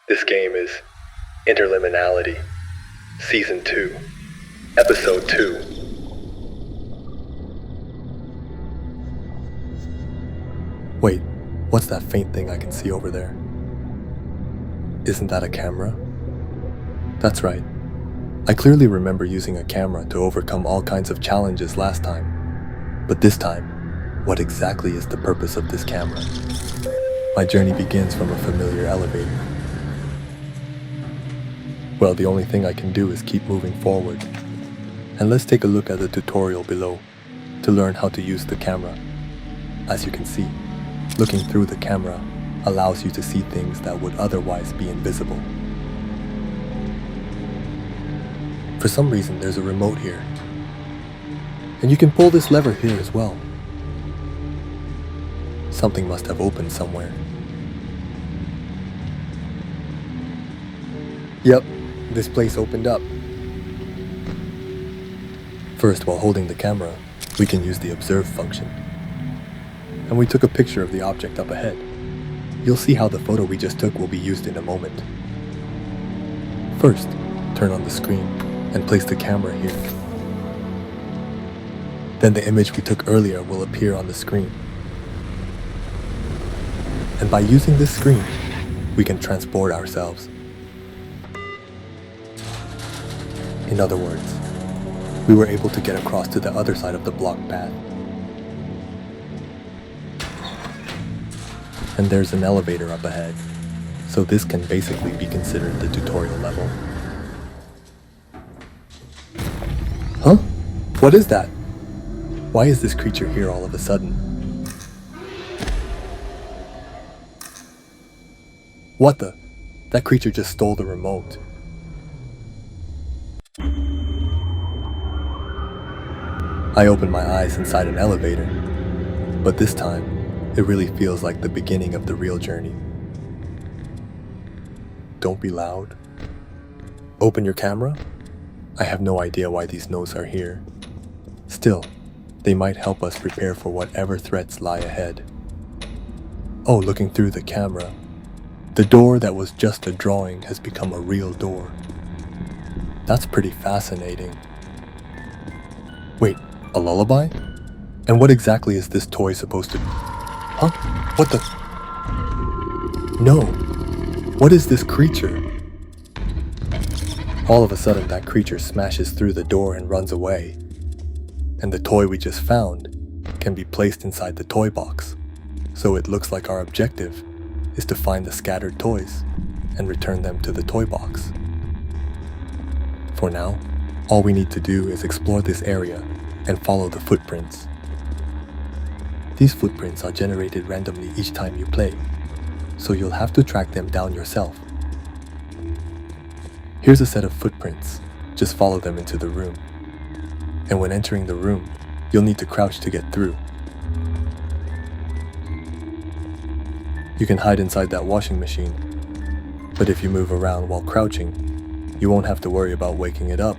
This game is Interliminality, Season 2, Episode 2. Wait, what's that faint thing I can see over there? Isn't that a camera? That's right. I clearly remember using a camera to overcome all kinds of challenges last time. But this time, what exactly is the purpose of this camera? My journey begins from a familiar elevator. Well, the only thing I can do is keep moving forward. And let's take a look at the tutorial below to learn how to use the camera. As you can see, looking through the camera allows you to see things that would otherwise be invisible. For some reason, there's a remote here. And you can pull this lever here as well. Something must have opened somewhere. Yep, this place opened up. First, while holding the camera, we can use the observe function. And we took a picture of the object up ahead. You'll see how the photo we just took will be used in a moment. First, turn on the screen and place the camera here. Then the image we took earlier will appear on the screen. And by using this screen, we can transport ourselves. In other words, we were able to get across to the other side of the blocked path. And there's an elevator up ahead, so this can basically be considered the tutorial level. Huh? What is that? Why is this creature here all of a sudden? What the? That creature just stole the remote. I opened my eyes inside an elevator, but this time, it really feels like the beginning of the real journey. Don't be loud. Open your camera? I have no idea why these notes are here. Still, they might help us prepare for whatever threats lie ahead. Oh, looking through the camera, the door that was just a drawing has become a real door. That's pretty fascinating. Wait, a lullaby? And what exactly is this toy supposed to be? Huh? What the? No. What is this creature? All of a sudden, that creature smashes through the door and runs away. And the toy we just found can be placed inside the toy box. So it looks like our objective is to find the scattered toys and return them to the toy box. For now, all we need to do is explore this area and follow the footprints. These footprints are generated randomly each time you play, so you'll have to track them down yourself. Here's a set of footprints. Just follow them into the room. And when entering the room, you'll need to crouch to get through. You can hide inside that washing machine, but if you move around while crouching, you won't have to worry about waking it up.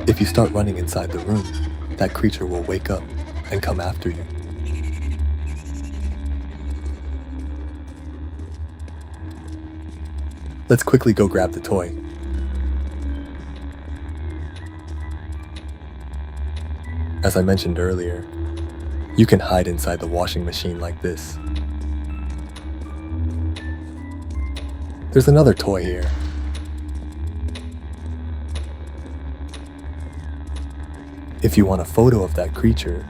If you start running inside the room, that creature will wake up and come after you. Let's quickly go grab the toy. As I mentioned earlier, you can hide inside the washing machine like this. There's another toy here. If you want a photo of that creature,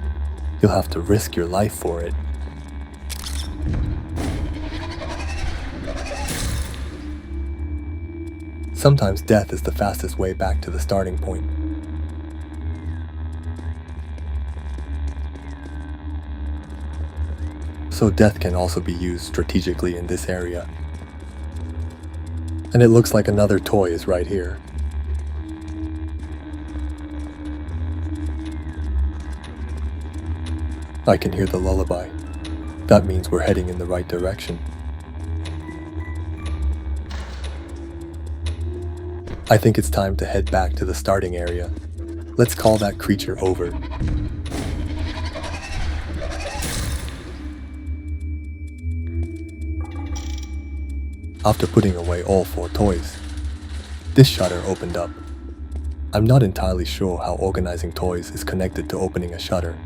you'll have to risk your life for it. Sometimes death is the fastest way back to the starting point. So death can also be used strategically in this area. And it looks like another toy is right here. I can hear the lullaby. That means we're heading in the right direction. I think it's time to head back to the starting area. Let's call that creature over. After putting away all 4 toys, this shutter opened up. I'm not entirely sure how organizing toys is connected to opening a shutter,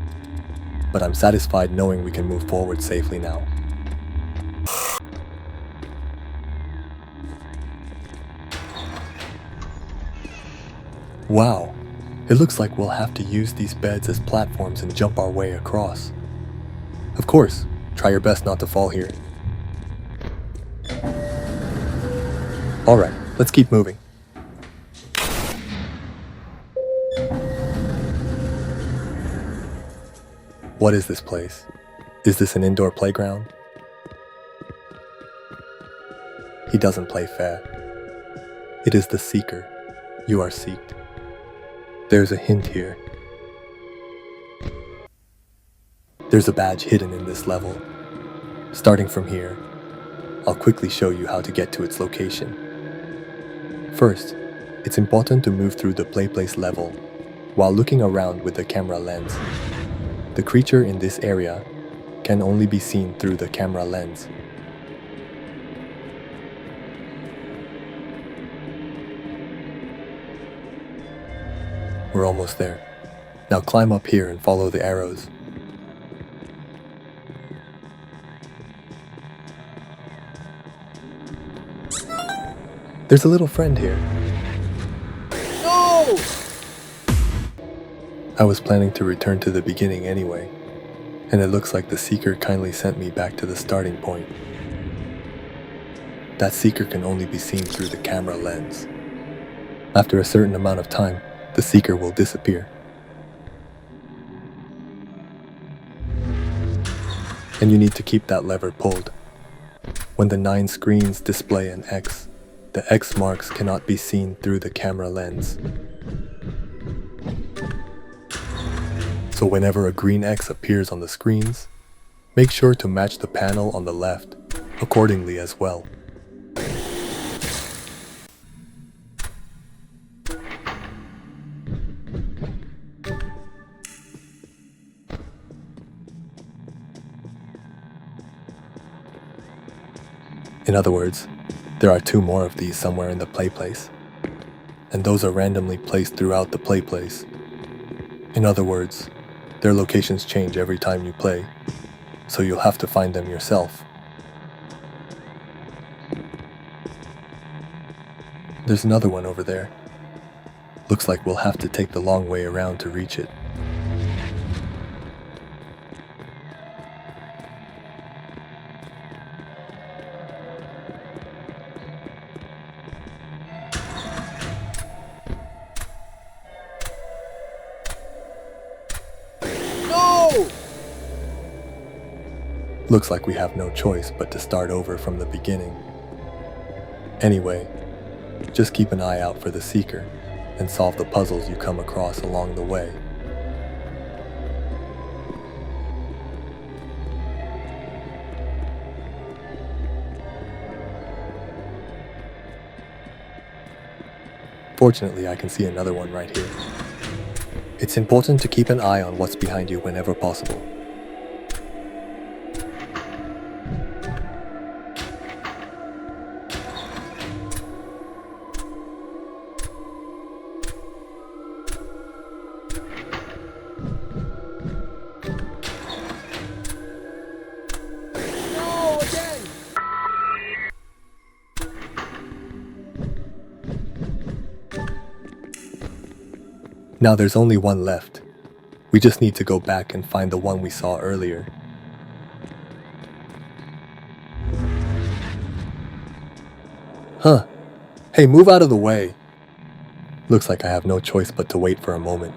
but I'm satisfied knowing we can move forward safely now. Wow, it looks like we'll have to use these beds as platforms and jump our way across. Of course, try your best not to fall here. Alright, let's keep moving. What is this place? Is this an indoor playground? He doesn't play fair. It is the seeker. You are seeked. There's a hint here. There's a badge hidden in this level. Starting from here, I'll quickly show you how to get to its location. First, it's important to move through the Playplace level while looking around with the camera lens. The creature in this area can only be seen through the camera lens. We're almost there. Now climb up here and follow the arrows. There's a little friend here. No! I was planning to return to the beginning anyway, and it looks like the seeker kindly sent me back to the starting point. That seeker can only be seen through the camera lens. After a certain amount of time, the seeker will disappear. And you need to keep that lever pulled. When the 9 screens display an X, the X marks cannot be seen through the camera lens. So whenever a green X appears on the screens, make sure to match the panel on the left accordingly as well. In other words, there are 2 more of these somewhere in the Playplace, and those are randomly placed throughout the Playplace. In other words, their locations change every time you play, so you'll have to find them yourself. There's another one over there. Looks like we'll have to take the long way around to reach it. Looks like we have no choice but to start over from the beginning. Anyway, just keep an eye out for the seeker and solve the puzzles you come across along the way. Fortunately, I can see another one right here. It's important to keep an eye on what's behind you whenever possible. Now there's only one left. We just need to go back and find the one we saw earlier. Huh. Hey, move out of the way. Looks like I have no choice but to wait for a moment.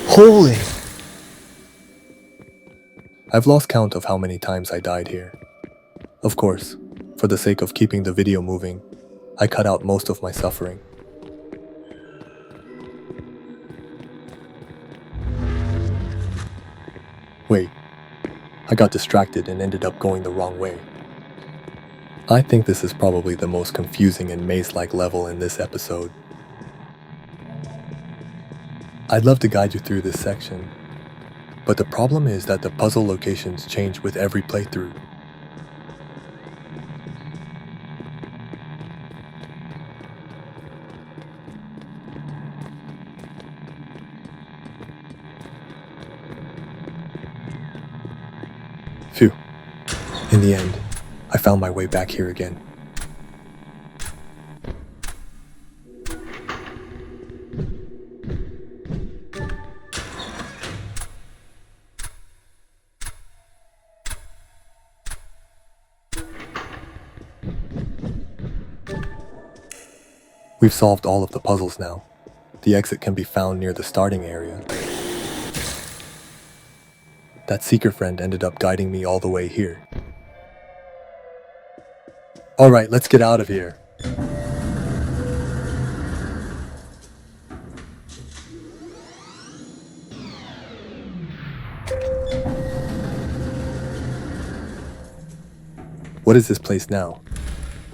Holy! I've lost count of how many times I died here. Of course, for the sake of keeping the video moving, I cut out most of my suffering. Wait, I got distracted and ended up going the wrong way. I think this is probably the most confusing and maze-like level in this episode. I'd love to guide you through this section, But the problem is that the puzzle locations change with every playthrough. Phew. In the end, I found my way back here again. We've solved all of the puzzles now. The exit can be found near the starting area. That seeker friend ended up guiding me all the way here. Alright, let's get out of here. What is this place now?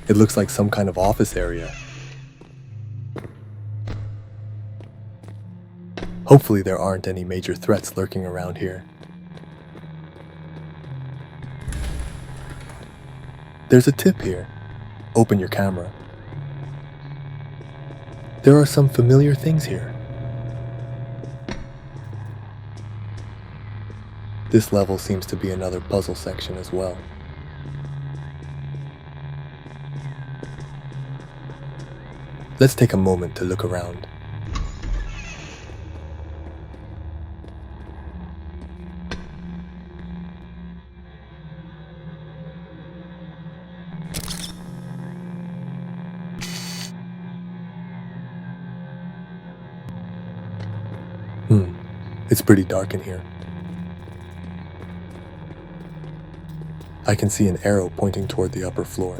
It looks like some kind of office area. Hopefully there aren't any major threats lurking around here. There's a tip here. Open your camera. There are some familiar things here. This level seems to be another puzzle section as well. Let's take a moment to look around. It's pretty dark in here. I can see an arrow pointing toward the upper floor.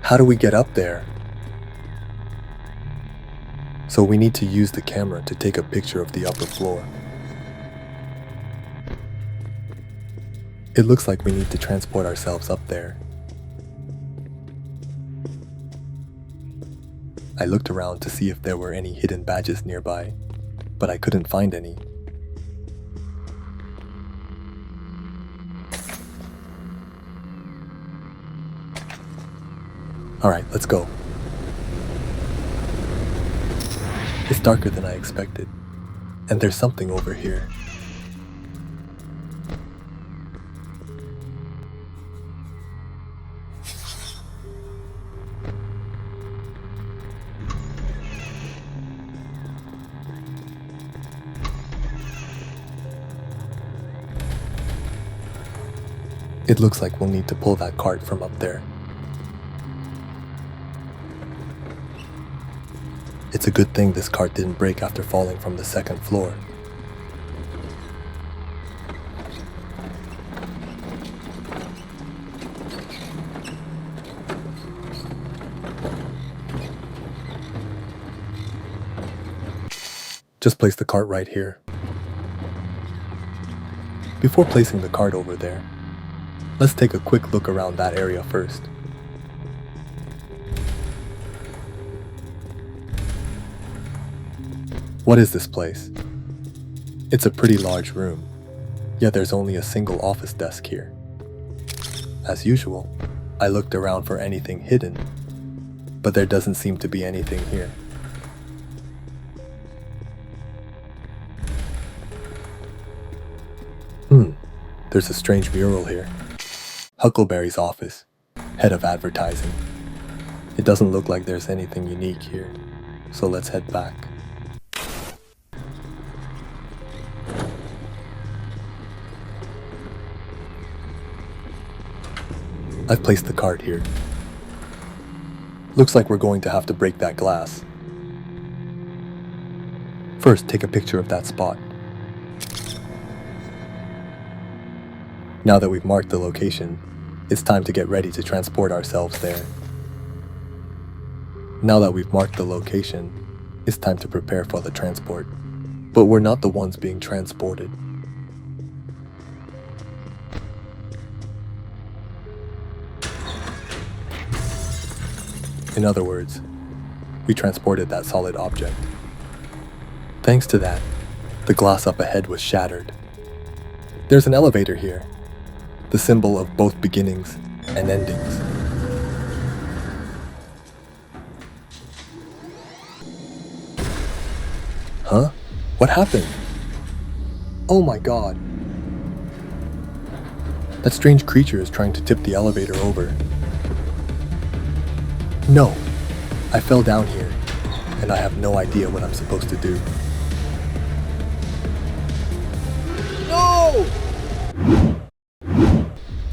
How do we get up there? So we need to use the camera to take a picture of the upper floor. It looks like we need to transport ourselves up there. I looked around to see if there were any hidden badges nearby, but I couldn't find any. Alright, let's go. It's darker than I expected, and there's something over here. It looks like we'll need to pull that cart from up there. It's a good thing this cart didn't break after falling from the second floor. Just place the cart right here. Before placing the cart over there, let's take a quick look around that area first. What is this place? It's a pretty large room, yet there's only a single office desk here. As usual, I looked around for anything hidden, but there doesn't seem to be anything here. There's a strange mural here. Huckleberry's office, head of advertising. It doesn't look like there's anything unique here, so let's head back. I've placed the cart here. Looks like we're going to have to break that glass. First, take a picture of that spot. Now that we've marked the location, it's time to get ready to transport ourselves there. Now that we've marked the location, it's time to prepare for the transport. But we're not the ones being transported. In other words, we transported that solid object. Thanks to that, the glass up ahead was shattered, There's an elevator here, the symbol of both beginnings and endings. Huh? What happened? Oh my god. That strange creature is trying to tip the elevator over. No, I fell down here, and I have no idea what I'm supposed to do. No!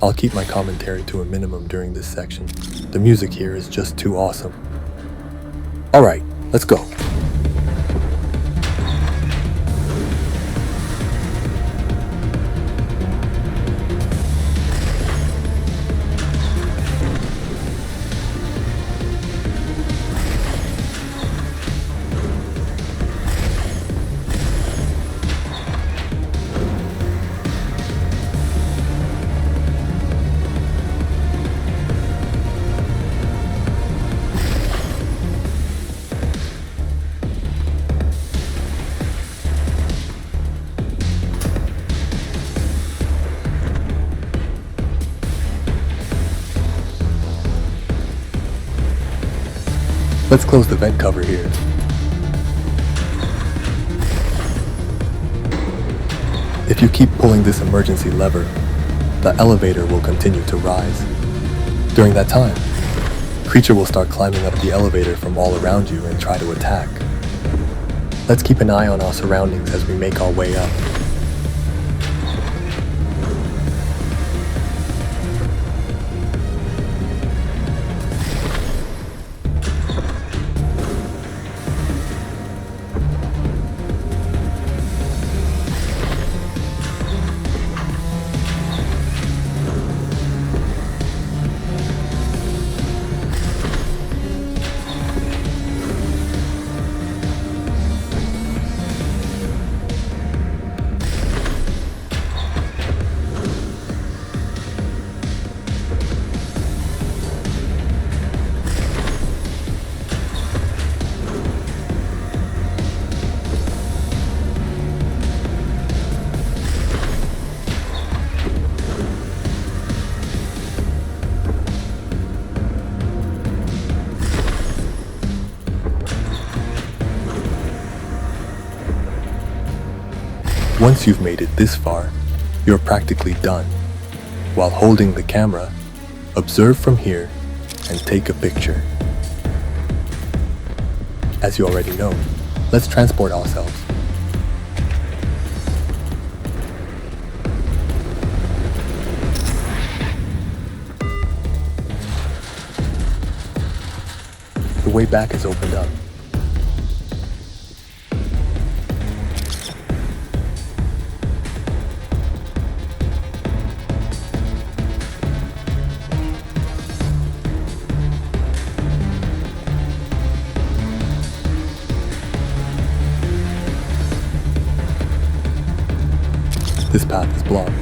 I'll keep my commentary to a minimum during this section. The music here is just too awesome. Alright, let's go. Let's close the vent cover here. If you keep pulling this emergency lever, the elevator will continue to rise. During that time, creature will start climbing up the elevator from all around you and try to attack. Let's keep an eye on our surroundings as we make our way up. Once you've made it this far, you're practically done. While holding the camera, observe from here and take a picture. As you already know, let's transport ourselves. The way back is opened up. This path is blocked,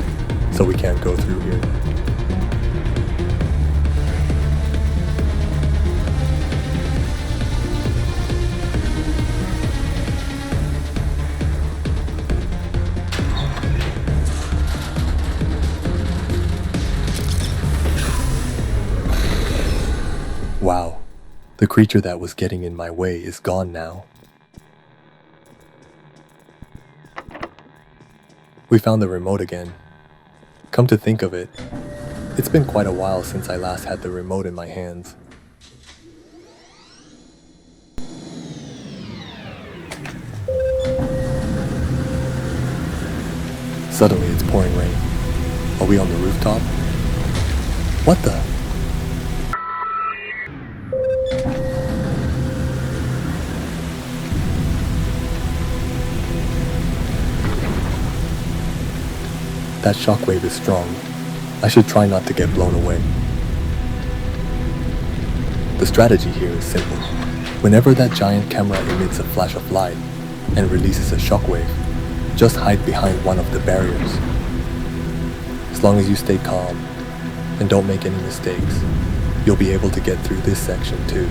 so we can't go through here. Wow, the creature that was getting in my way is gone now. We found the remote again. Come to think of it, it's been quite a while since I last had the remote in my hands. Suddenly it's pouring rain. Are we on the rooftop? What the? That shockwave is strong. I should try not to get blown away. The strategy here is simple. Whenever that giant camera emits a flash of light and releases a shockwave, just hide behind one of the barriers. As long as you stay calm and don't make any mistakes, you'll be able to get through this section too.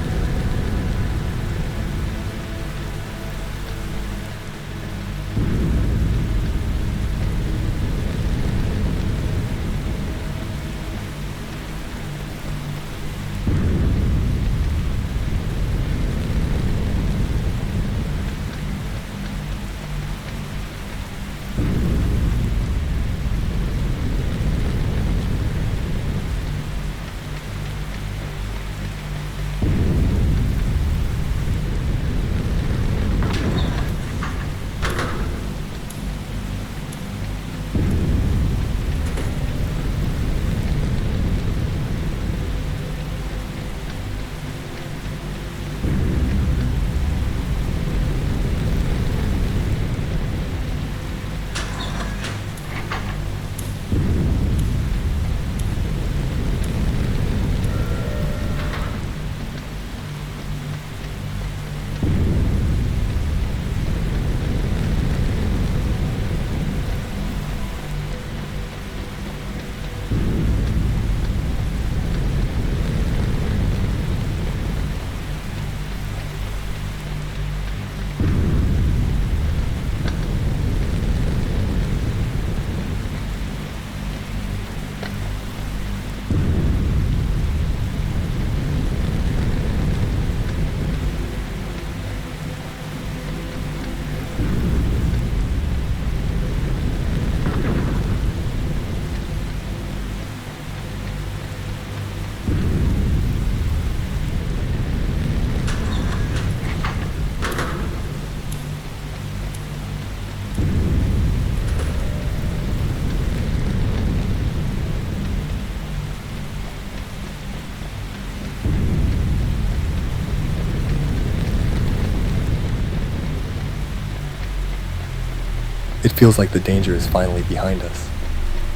It feels like the danger is finally behind us.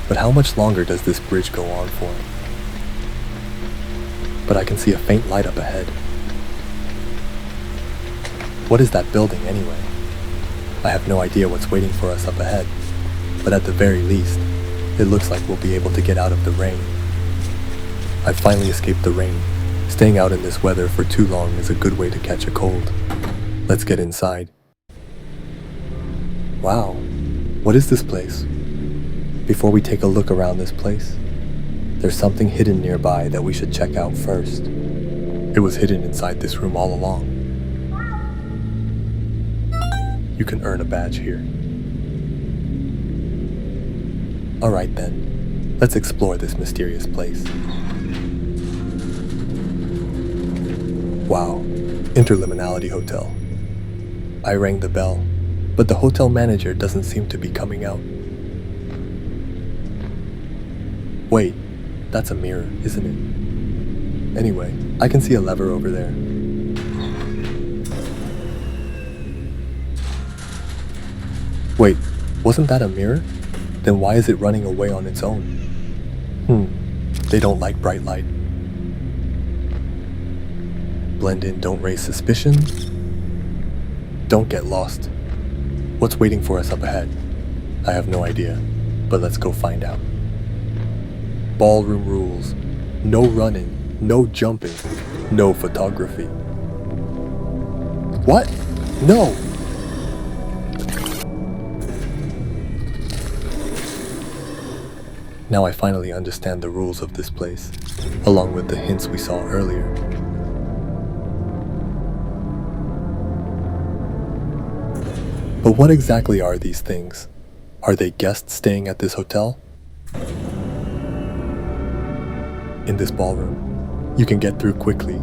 But how much longer does this bridge go on for? But I can see a faint light up ahead. What is that building anyway? I have no idea what's waiting for us up ahead, but at the very least, it looks like we'll be able to get out of the rain. I've finally escaped the rain. Staying out in this weather for too long is a good way to catch a cold. Let's get inside. Wow, what is this place? Before we take a look around this place, there's something hidden nearby that we should check out first. It was hidden inside this room all along. You can earn a badge here. Alright then, let's explore this mysterious place. Wow, Interliminality Hotel. I rang the bell, but the hotel manager doesn't seem to be coming out. Wait, that's a mirror, isn't it? Anyway, I can see a lever over there. Wait, wasn't that a mirror? Then why is it running away on its own? They don't like bright light. Blend in, don't raise suspicion. Don't get lost. What's waiting for us up ahead? I have no idea, but let's go find out. Ballroom rules. No running, no jumping, no photography. What? No! Now I finally understand the rules of this place, along with the hints we saw earlier. But what exactly are these things? Are they guests staying at this hotel? In this ballroom, you can get through quickly,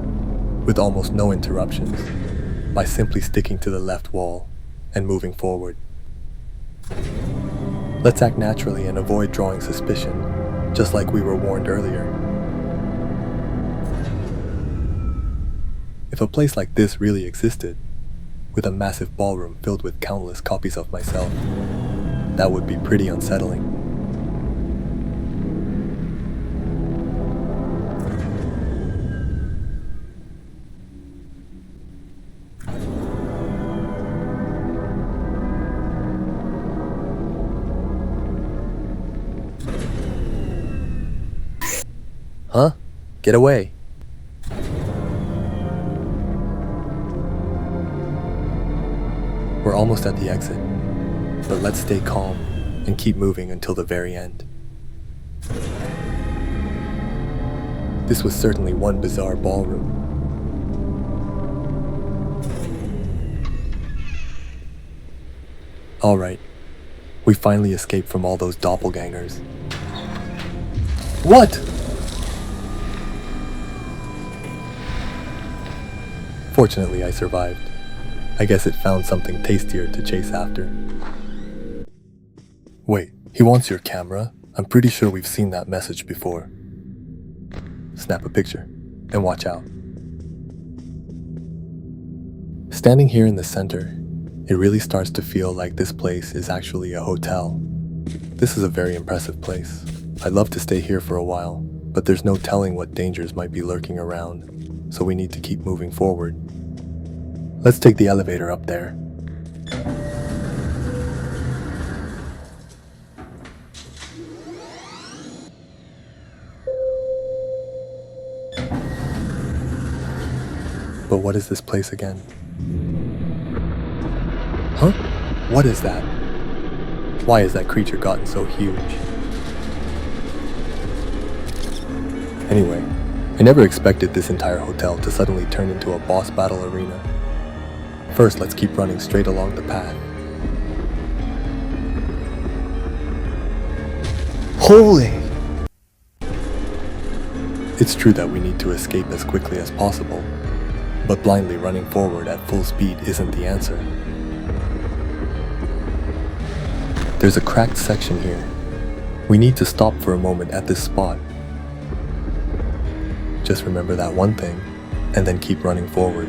with almost no interruptions, by simply sticking to the left wall and moving forward. Let's act naturally and avoid drawing suspicion, just like we were warned earlier. If a place like this really existed, with a massive ballroom filled with countless copies of myself, that would be pretty unsettling. Huh? Get away. We're almost at the exit, but let's stay calm and keep moving until the very end. This was certainly one bizarre ballroom. Alright, we finally escaped from all those doppelgangers. What? Fortunately, I survived. I guess it found something tastier to chase after. Wait, he wants your camera? I'm pretty sure we've seen that message before. Snap a picture, and watch out. Standing here in the center, it really starts to feel like this place is actually a hotel. This is a very impressive place. I'd love to stay here for a while, but there's no telling what dangers might be lurking around, so we need to keep moving forward. Let's take the elevator up there. But what is this place again? Huh? What is that? Why has that creature gotten so huge? Anyway, I never expected this entire hotel to suddenly turn into a boss battle arena. First, let's keep running straight along the path. Holy! It's true that we need to escape as quickly as possible, but blindly running forward at full speed isn't the answer. There's a cracked section here. We need to stop for a moment at this spot. Just remember that one thing, and then keep running forward.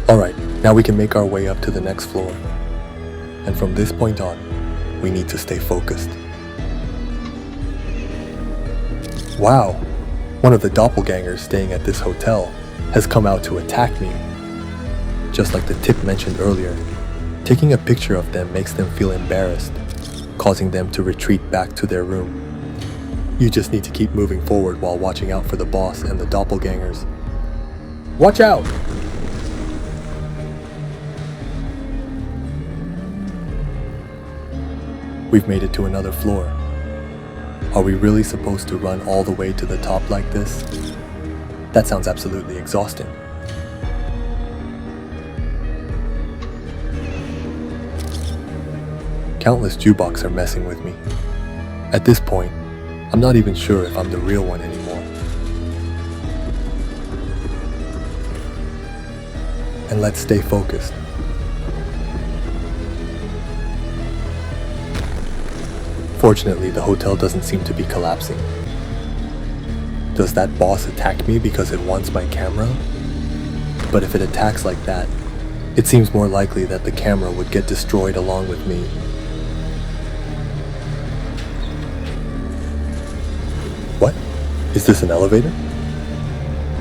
Alright, now we can make our way up to the next floor. And from this point on, we need to stay focused. Wow, one of the doppelgangers staying at this hotel has come out to attack me. Just like the tip mentioned earlier, taking a picture of them makes them feel embarrassed, causing them to retreat back to their room. You just need to keep moving forward while watching out for the boss and the doppelgangers. Watch out! We've made it to another floor. Are we really supposed to run all the way to the top like this? That sounds absolutely exhausting. Countless jukebox are messing with me. At this point, I'm not even sure if I'm the real one anymore. And let's stay focused. Fortunately, the hotel doesn't seem to be collapsing. Does that boss attack me because it wants my camera? But if it attacks like that, it seems more likely that the camera would get destroyed along with me. What? Is this an elevator?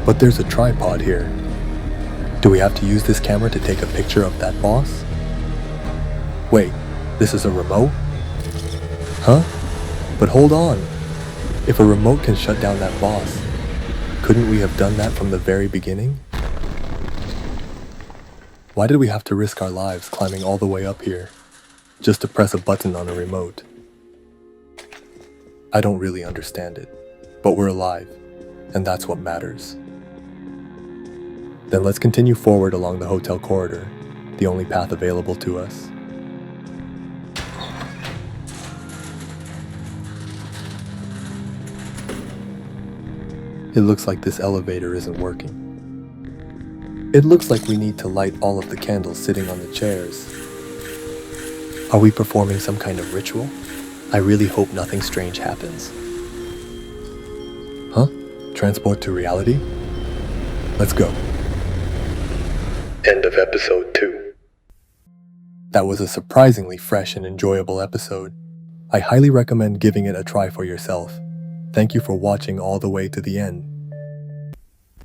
But there's a tripod here. Do we have to use this camera to take a picture of that boss? Wait, this is a remote? Huh? But hold on. If a remote can shut down that boss, couldn't we have done that from the very beginning? Why did we have to risk our lives climbing all the way up here, just to press a button on a remote? I don't really understand it, but we're alive, and that's what matters. Then let's continue forward along the hotel corridor, the only path available to us. It looks like this elevator isn't working. It looks like we need to light all of the candles sitting on the chairs. Are we performing some kind of ritual? I really hope nothing strange happens. Huh? Transport to reality? Let's go. End of episode 2. That was a surprisingly fresh and enjoyable episode. I highly recommend giving it a try for yourself. Thank you for watching all the way to the end.